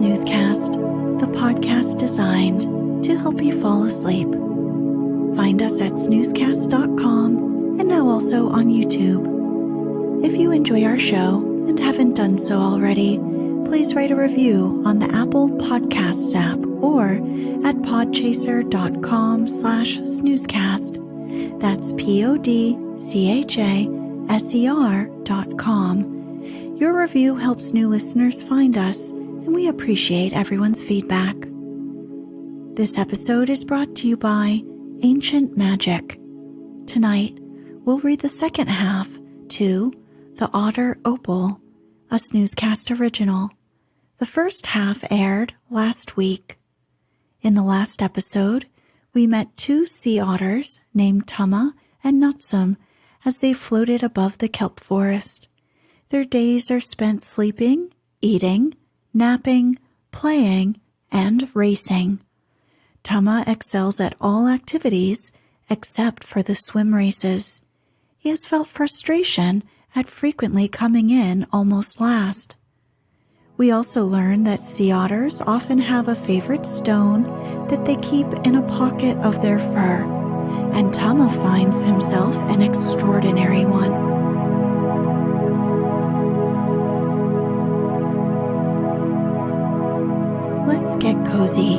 Snoozecast, the podcast designed to help you fall asleep. Find us at snoozecast.com and now also on YouTube. If you enjoy our show and haven't done so already, please write a review on the Apple Podcasts app or at podchaser.com/snoozecast. That's podchaser.com. Your review helps new listeners find us, and we appreciate everyone's feedback. This episode is brought to you by Ancient Magic. Tonight, we'll read the second half to The Otter Opal, a Snoozecast original. The first half aired last week. In the last episode, we met two sea otters named Tumma and Nutsmn as they floated above the kelp forest. Their days are spent sleeping, eating, napping, playing, and racing. Tumma excels at all activities except for the swim races. He has felt frustration at frequently coming in almost last. We also learn that sea otters often have a favorite stone that they keep in a pocket of their fur, and Tumma finds himself an extraordinary one. Let's get cozy.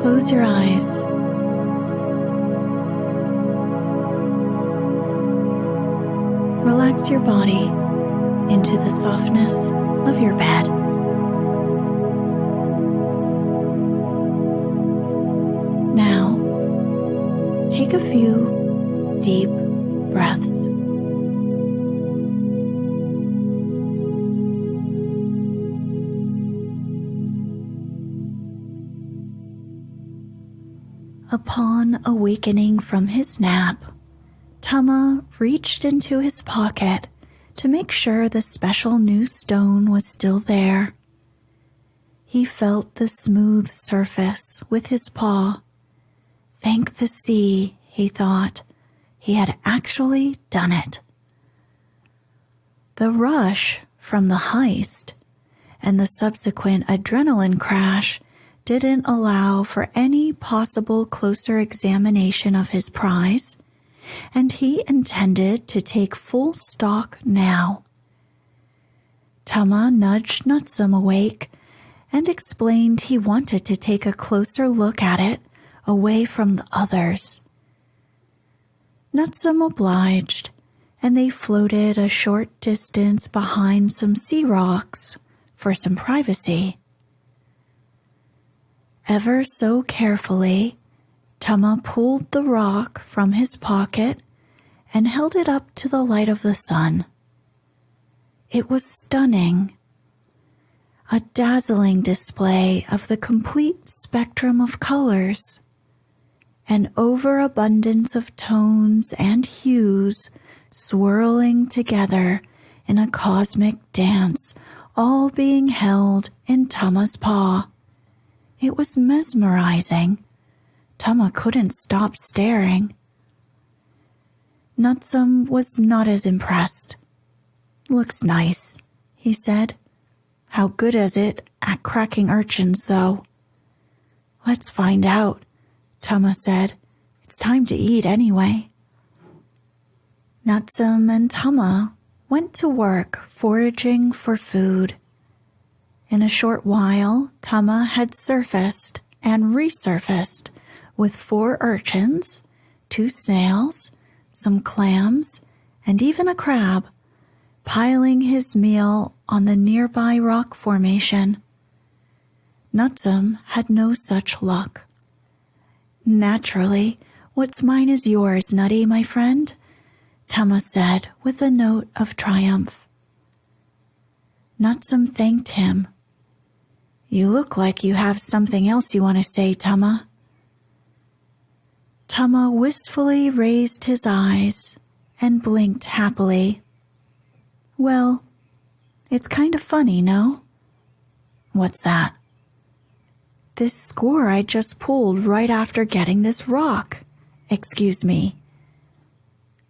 Close your eyes. Relax your body into the softness of your bed. Now, take a few deep breaths. Upon awakening from his nap, Tumma reached into his pocket to make sure the special new stone was still there. He felt the smooth surface with his paw. Thank the sea, he thought. He had actually done it. The rush from the heist and the subsequent adrenaline crash didn't allow for any possible closer examination of his prize, and he intended to take full stock now. Tumma nudged Nutsmn awake and explained he wanted to take a closer look at it away from the others. Nutsmn obliged, and they floated a short distance behind some sea rocks for some privacy. Ever so carefully, Tumma pulled the rock from his pocket and held it up to the light of the sun. It was stunning. A dazzling display of the complete spectrum of colors. An overabundance of tones and hues swirling together in a cosmic dance, all being held in Tumma's paw. It was mesmerizing. Tumma couldn't stop staring. Nutsmn was not as impressed. Looks nice, he said. How good is it at cracking urchins, though? Let's find out, Tumma said. It's time to eat anyway. Nutsmn and Tumma went to work foraging for food. In a short while, Tumma had surfaced and resurfaced with 4 urchins, 2 snails, some clams, and even a crab, piling his meal on the nearby rock formation. Nutsmn had no such luck. Naturally, what's mine is yours, Nutty, my friend, Tumma said with a note of triumph. Nutsmn thanked him. You look like you have something else you want to say, Tumma. Tumma wistfully raised his eyes and blinked happily. Well, it's kind of funny, no? What's that? This score I just pulled right after getting this rock. Excuse me.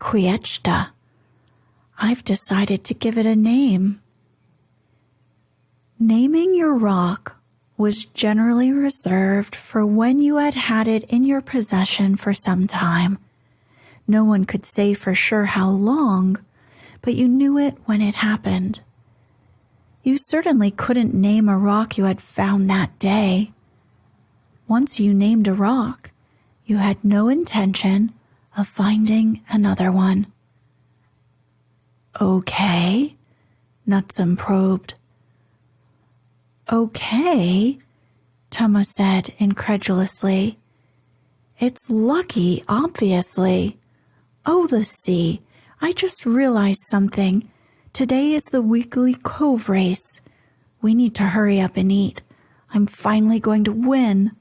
Quiechta. I've decided to give it a name. Naming your rock was generally reserved for when you had had it in your possession for some time. No one could say for sure how long, but you knew it when it happened. You certainly couldn't name a rock you had found that day. Once you named a rock, you had no intention of finding another one. Okay, Nutsmn probed. Okay, Tumma said incredulously. It's lucky, obviously. Oh, the sea, I just realized something. Today is the weekly cove race. We need to hurry up and eat. I'm finally going to win.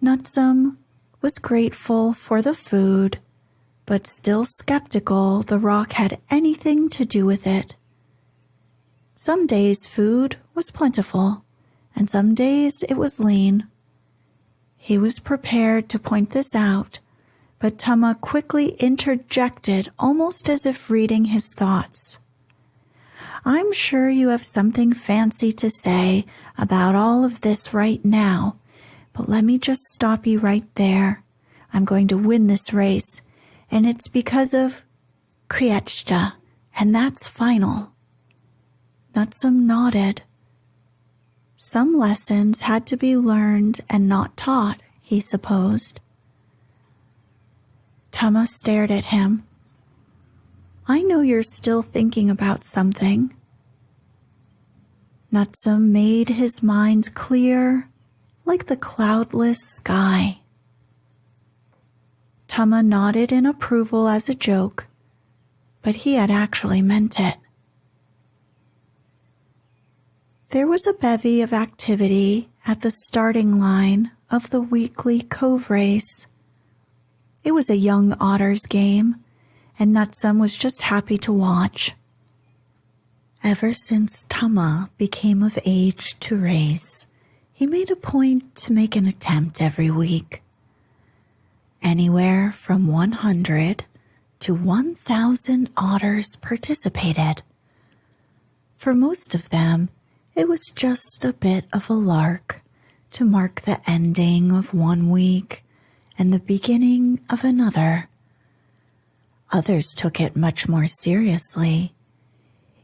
Nutsmn was grateful for the food, but still skeptical the rock had anything to do with it. Some days food was plentiful, and some days it was lean. He was prepared to point this out, but Tumma quickly interjected, almost as if reading his thoughts. I'm sure you have something fancy to say about all of this right now, but let me just stop you right there. I'm going to win this race, and it's because of Kriechta, and that's final. Nutsmn nodded. Some lessons had to be learned and not taught, he supposed. Tumma stared at him. I know you're still thinking about something. Nutsmn made his mind clear, like the cloudless sky. Tumma nodded in approval as a joke, but he had actually meant it. There was a bevy of activity at the starting line of the weekly cove race. It was a young otters game, and Nutsmn was just happy to watch. Ever since Tumma became of age to race, he made a point to make an attempt every week. Anywhere from 100 to 1,000 otters participated. For most of them, it was just a bit of a lark to mark the ending of one week and the beginning of another. Others took it much more seriously,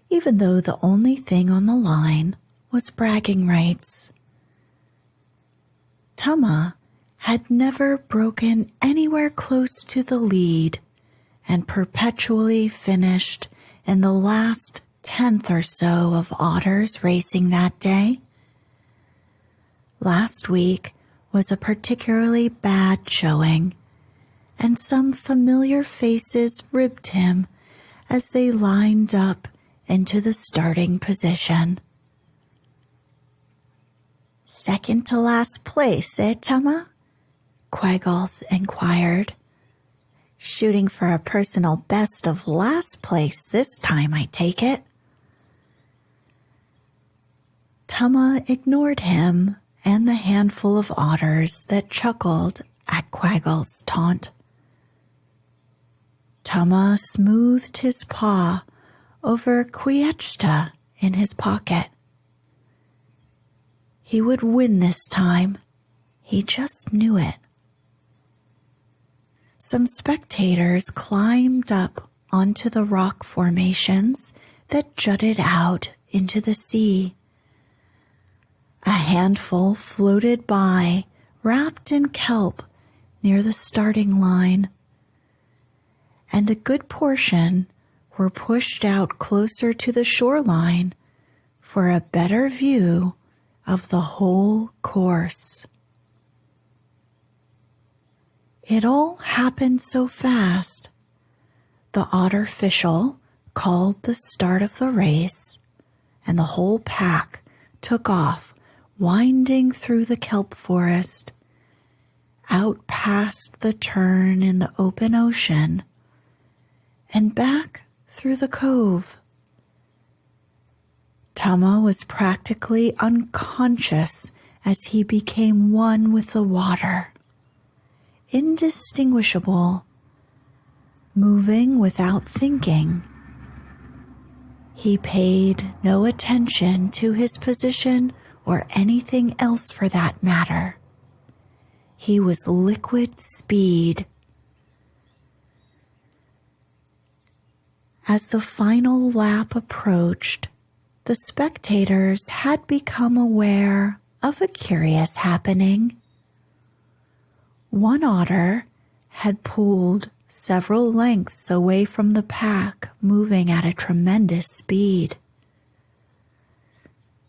even though the only thing on the line was bragging rights. Tumma had never broken anywhere close to the lead and perpetually finished in the last 10th or so of otters racing that day. Last week was a particularly bad showing, and some familiar faces ribbed him as they lined up into the starting position. Second to last place, Tumma? Quagolth inquired. Shooting for a personal best of last place this time, I take it. Tumma ignored him and the handful of otters that chuckled at Quagolth's taunt. Tumma smoothed his paw over Kriechta in his pocket. He would win this time. He just knew it. Some spectators climbed up onto the rock formations that jutted out into the sea. A handful floated by, wrapped in kelp near the starting line, and a good portion were pushed out closer to the shoreline for a better view of the whole course. It all happened so fast. The otter official called the start of the race, and the whole pack took off, winding through the kelp forest, out past the turn in the open ocean, and back through the cove. Tumma was practically unconscious as he became one with the water, indistinguishable, moving without thinking. He paid no attention to his position or anything else for that matter. He was liquid speed. As the final lap approached, the spectators had become aware of a curious happening. One otter had pulled several lengths away from the pack, moving at a tremendous speed.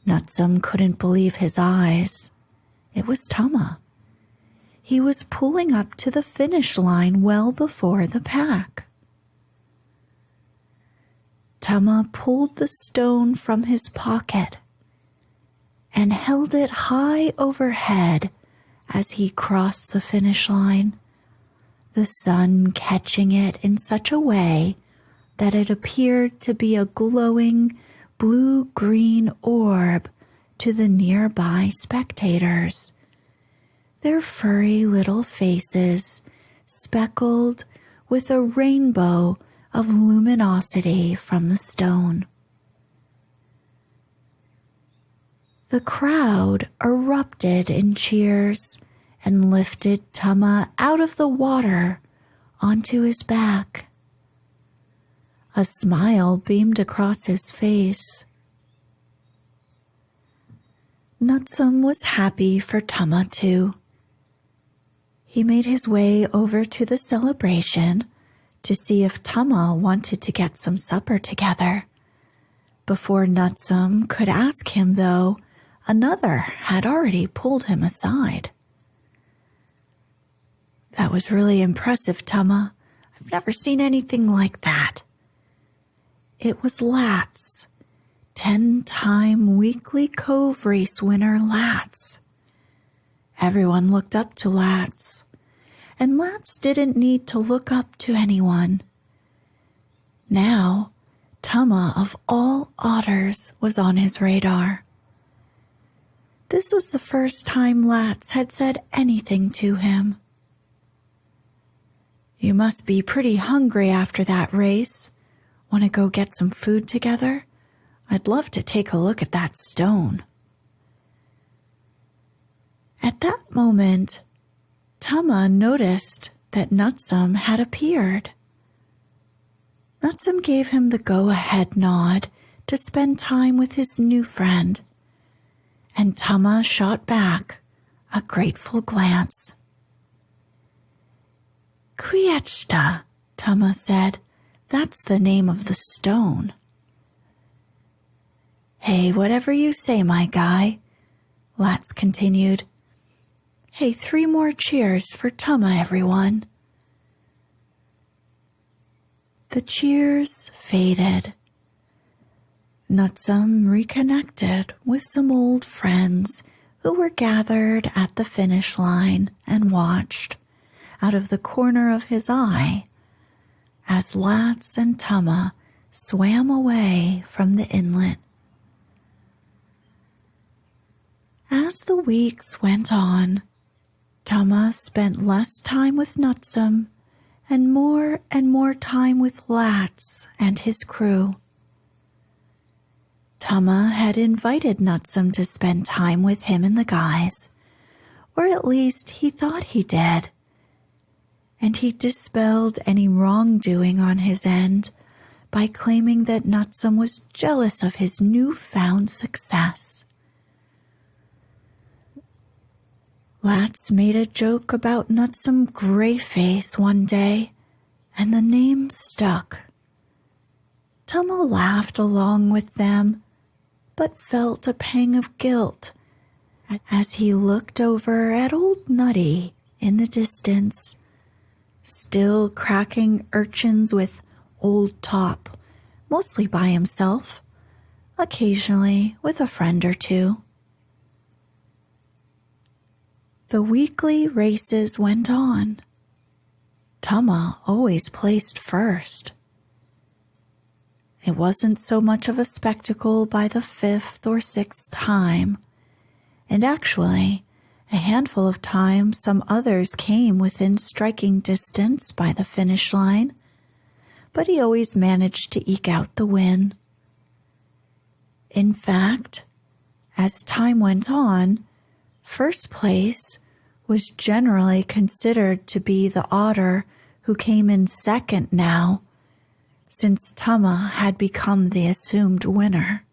Nutsmn couldn't believe his eyes. It was Tumma. He was pulling up to the finish line well before the pack. Tumma pulled the stone from his pocket and held it high overhead as he crossed the finish line, the sun catching it in such a way that it appeared to be a glowing blue-green orb to the nearby spectators, their furry little faces speckled with a rainbow of luminosity from the stone. The crowd erupted in cheers and lifted Tumma out of the water onto his back. A smile beamed across his face. Nutsmn was happy for Tumma too. He made his way over to the celebration to see if Tumma wanted to get some supper together. Before Nutsmn could ask him, though, another had already pulled him aside. "That was really impressive, Tumma. I've never seen anything like that." It was Lats, 10-time Weekly Cove Race winner Lats. Everyone looked up to Lats, and Lats didn't need to look up to anyone. Now, Tumma of all otters was on his radar. This was the first time Lats had said anything to him. "You must be pretty hungry after that race. Want to go get some food together? I'd love to take a look at that stone." At that moment, Tumma noticed that Nutsmn had appeared. Nutsmn gave him the go-ahead nod to spend time with his new friend, and Tumma shot back a grateful glance. "Kwiechta," Tumma said. "That's the name of the stone." "Hey, whatever you say, my guy," Lats continued. "Hey, 3 more cheers for Tumma, everyone." The cheers faded. Nutsmn reconnected with some old friends who were gathered at the finish line and watched, out of the corner of his eye, as Lats and Tumma swam away from the inlet. As the weeks went on, Tumma spent less time with Nutsmn and more time with Lats and his crew. Tumma had invited Nutsmn to spend time with him and the guys, or at least he thought he did, and he dispelled any wrongdoing on his end by claiming that Nutsmn was jealous of his newfound success. Lats made a joke about Nutsmn Greyface one day, and the name stuck. Tumma laughed along with them, but felt a pang of guilt as he looked over at old Nutty in the distance, still cracking urchins with Old Top, mostly by himself, occasionally with a friend or two. The weekly races went on. Tumma always placed first. It wasn't so much of a spectacle by the 5th or 6th time, and actually, a handful of times some others came within striking distance by the finish line, but he always managed to eke out the win. In fact, as time went on, first place was generally considered to be the otter who came in second now, since Tumma had become the assumed winner.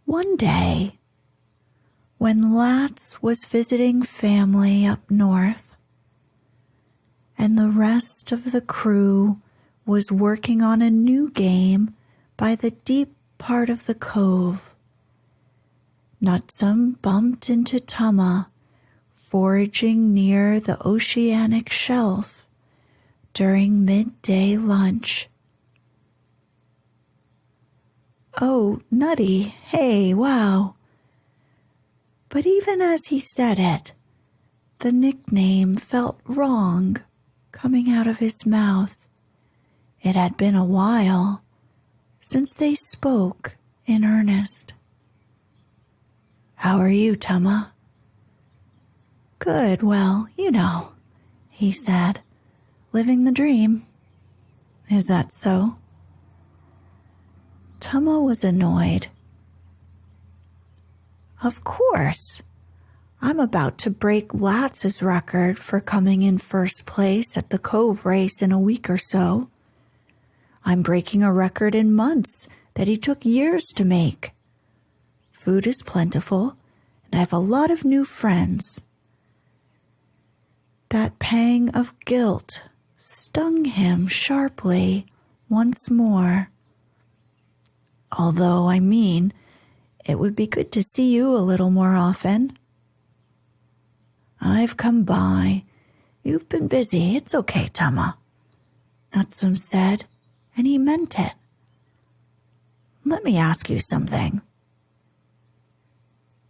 One day, when Latz was visiting family up north, and the rest of the crew was working on a new game by the deep part of the cove, Nutsmn bumped into Tumma foraging near the oceanic shelf during midday lunch. "Oh, Nutty, hey, wow." But even as he said it, the nickname felt wrong coming out of his mouth. It had been a while since they spoke in earnest. "How are you, Tumma?" "Good, well, you know," he said, "living the dream." "Is that so?" Tumma was annoyed. "Of course. I'm about to break Latz's record for coming in first place at the Cove race in a week or so. I'm breaking a record in months that he took years to make. Food is plentiful, and I have a lot of new friends." That pang of guilt stung him sharply once more. "Although, I mean, it would be good to see you a little more often." "I've come by. You've been busy. It's okay, Tumma," Nutsmn said, and he meant it. "Let me ask you something."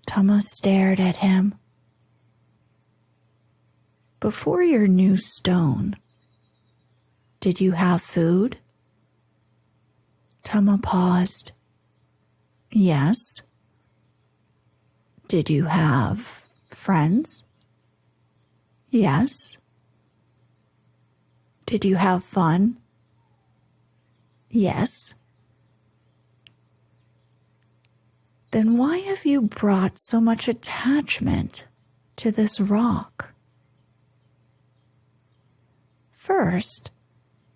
Tumma stared at him. "Before your new stone, did you have food?" Tumma paused. "Yes." "Did you have friends?" "Yes." "Did you have fun?" "Yes." "Then why have you brought so much attachment to this rock?" "First,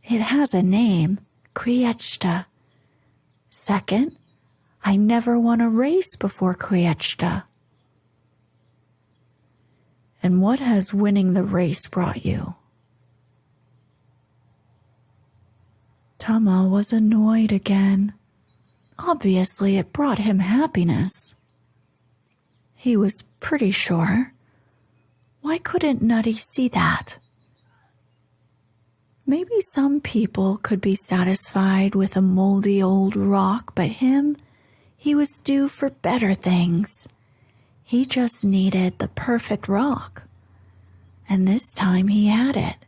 it has a name, Kriechta. Second, I never won a race before Kriechta." "And what has winning the race brought you?" Tumma was annoyed again. Obviously, it brought him happiness. He was pretty sure. Why couldn't Nutty see that? Maybe some people could be satisfied with a moldy old rock, but him, he was due for better things. He just needed the perfect rock, and this time he had it.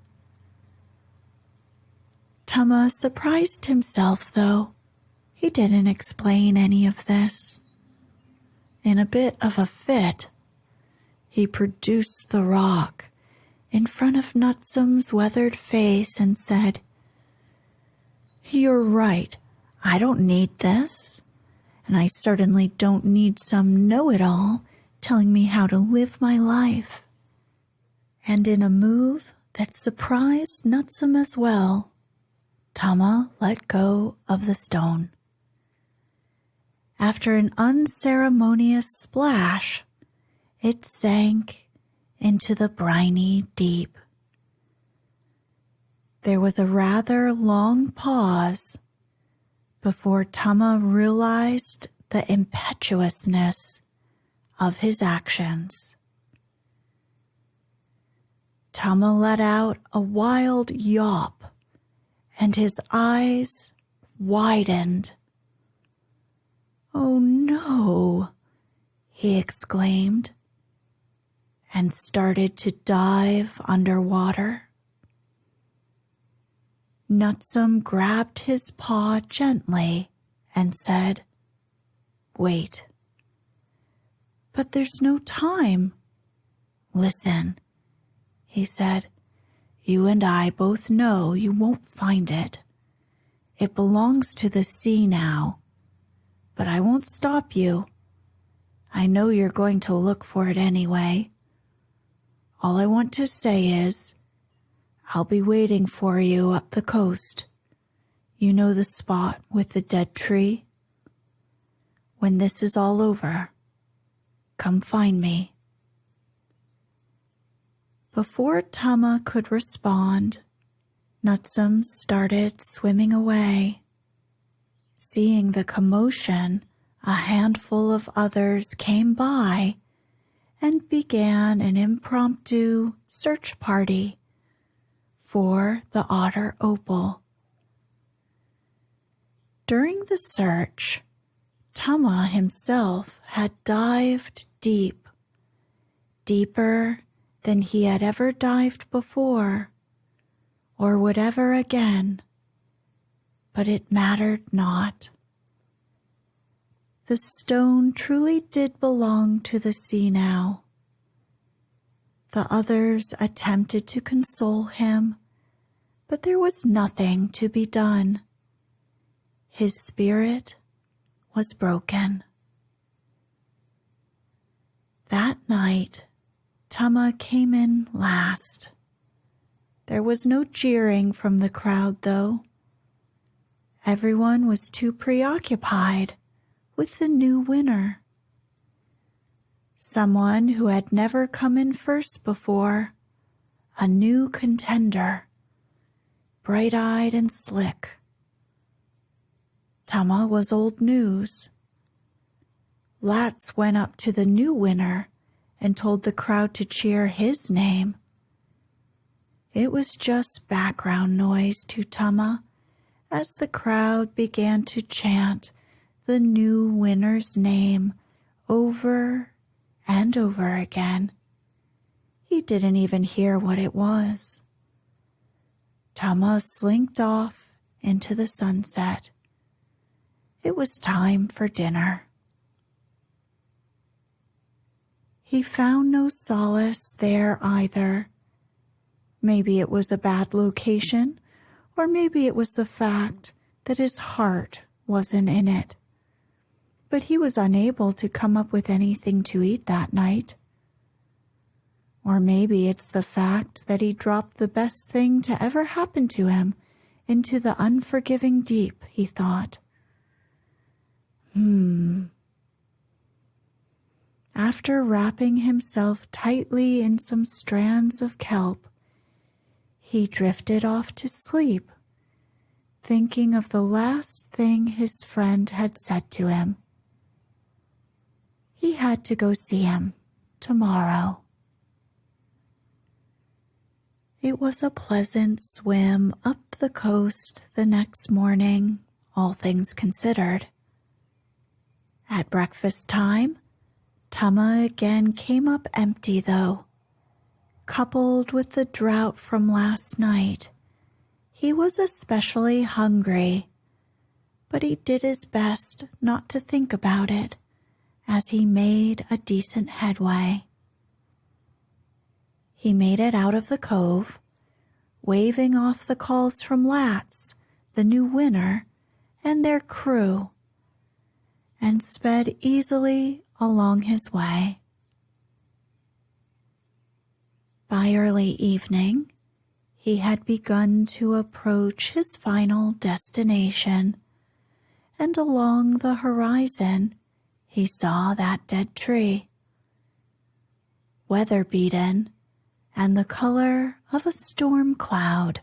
Tumma surprised himself, though. He didn't explain any of this. In a bit of a fit, he produced the rock in front of Nutsmn's weathered face and said, "You're right. I don't need this. And I certainly don't need some know-it-all telling me how to live my life." And in a move that surprised Nutsmn as well, Tumma let go of the stone. After an unceremonious splash, it sank into the briny deep. There was a rather long pause before Tumma realized the impetuousness of his actions. Tumma let out a wild yawp, and his eyes widened. "Oh no," he exclaimed, and started to dive underwater. Nutsmn grabbed his paw gently and said, "Wait." "But there's no time." "Listen," he said, "you and I both know you won't find it. It belongs to the sea now, but I won't stop you. I know you're going to look for it anyway. All I want to say is, I'll be waiting for you up the coast. You know the spot with the dead tree? When this is all over, come find me." Before Tumma could respond, Nutsmn started swimming away. Seeing the commotion, a handful of others came by and began an impromptu search party for the Otter Opal. During the search, Tumma himself had dived deep, deeper than he had ever dived before, or would ever again, but it mattered not. The stone truly did belong to the sea now. The others attempted to console him, but there was nothing to be done. His spirit was broken. That night, Tumma came in last. There was no jeering from the crowd, though. Everyone was too preoccupied with the new winner. Someone who had never come in first before, a new contender, bright-eyed and slick. Tumma was old news. Lats went up to the new winner and told the crowd to cheer his name. It was just background noise to Tumma as the crowd began to chant the new winner's name over and over again. He didn't even hear what it was. Tumma slinked off into the sunset. It was time for dinner. He found no solace there either. Maybe it was a bad location, or maybe it was the fact that his heart wasn't in it. But he was unable to come up with anything to eat that night. Or maybe it's the fact that he dropped the best thing to ever happen to him into the unforgiving deep, he thought. After wrapping himself tightly in some strands of kelp, he drifted off to sleep, thinking of the last thing his friend had said to him. He had to go see him tomorrow. It was a pleasant swim up the coast the next morning, all things considered. At breakfast time, Tumma again came up empty, though. Coupled with the drought from last night, he was especially hungry, but he did his best not to think about it as he made a decent headway. He made it out of the cove, waving off the calls from Lats, the new winner, and their crew, and sped easily along his way. By early evening, he had begun to approach his final destination, and along the horizon he saw that dead tree, weather-beaten and the color of a storm cloud.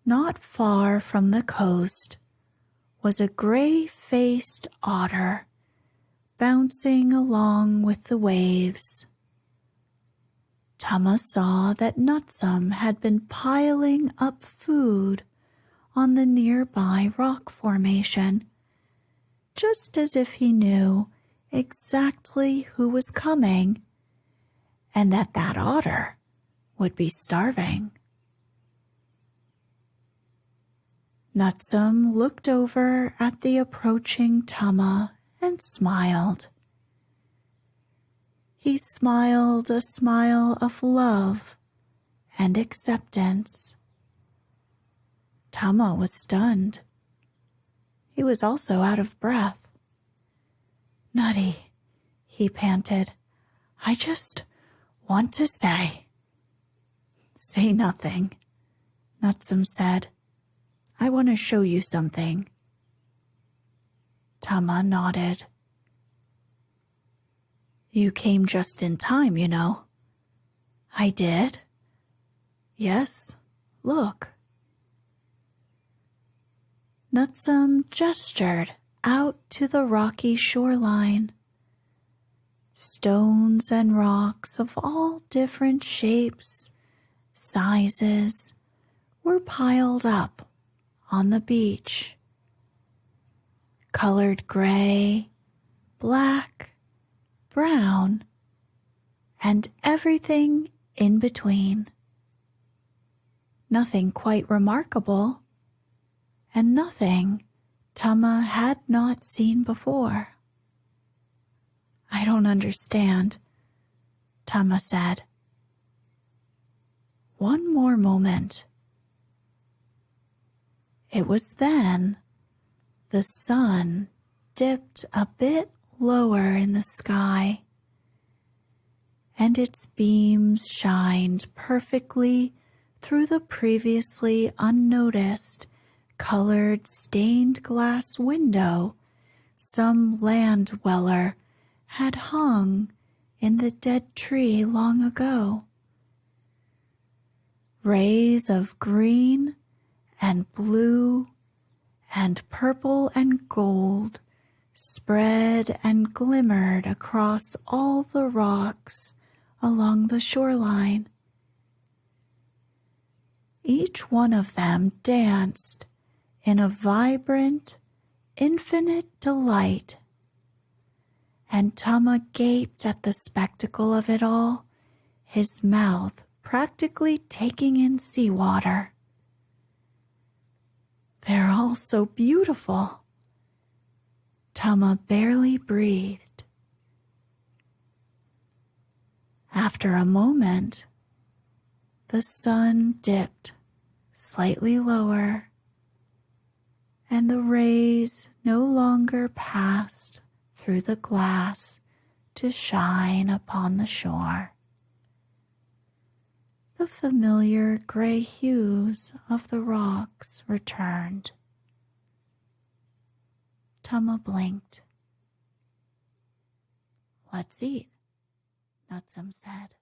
Not far from the coast was a gray-faced otter bouncing along with the waves. Tumma saw that Nutsmn had been piling up food on the nearby rock formation, just as if he knew exactly who was coming and that otter would be starving. Nutsmn looked over at the approaching Tumma and smiled. He smiled a smile of love and acceptance. Tumma was stunned. He was also out of breath. "Nutty," he panted, "I just want to say." "Say nothing," Nutsmn said. "I want to show you something." Tumma nodded. "You came just in time, you know." "I did?" "Yes, look." Nutsmn gestured out to the rocky shoreline. Stones and rocks of all different shapes, sizes, were piled up on the beach. Colored gray, black, brown, and everything in between. Nothing quite remarkable, and nothing Tumma had not seen before. "I don't understand," Tumma said. One more moment. It was then the sun dipped a bit lower in the sky, and its beams shined perfectly through the previously unnoticed colored stained glass window some land dweller had hung in the dead tree long ago. Rays of green and blue and purple and gold spread and glimmered across all the rocks along the shoreline. Each one of them danced in a vibrant, infinite delight, and Tumma gaped at the spectacle of it all, his mouth practically taking in seawater. "They're all so beautiful." Tumma barely breathed. After a moment, the sun dipped slightly lower, and the rays no longer passed through the glass to shine upon the shore. The familiar gray hues of the rocks returned. Tumma blinked. "Let's eat," Nutsmn said.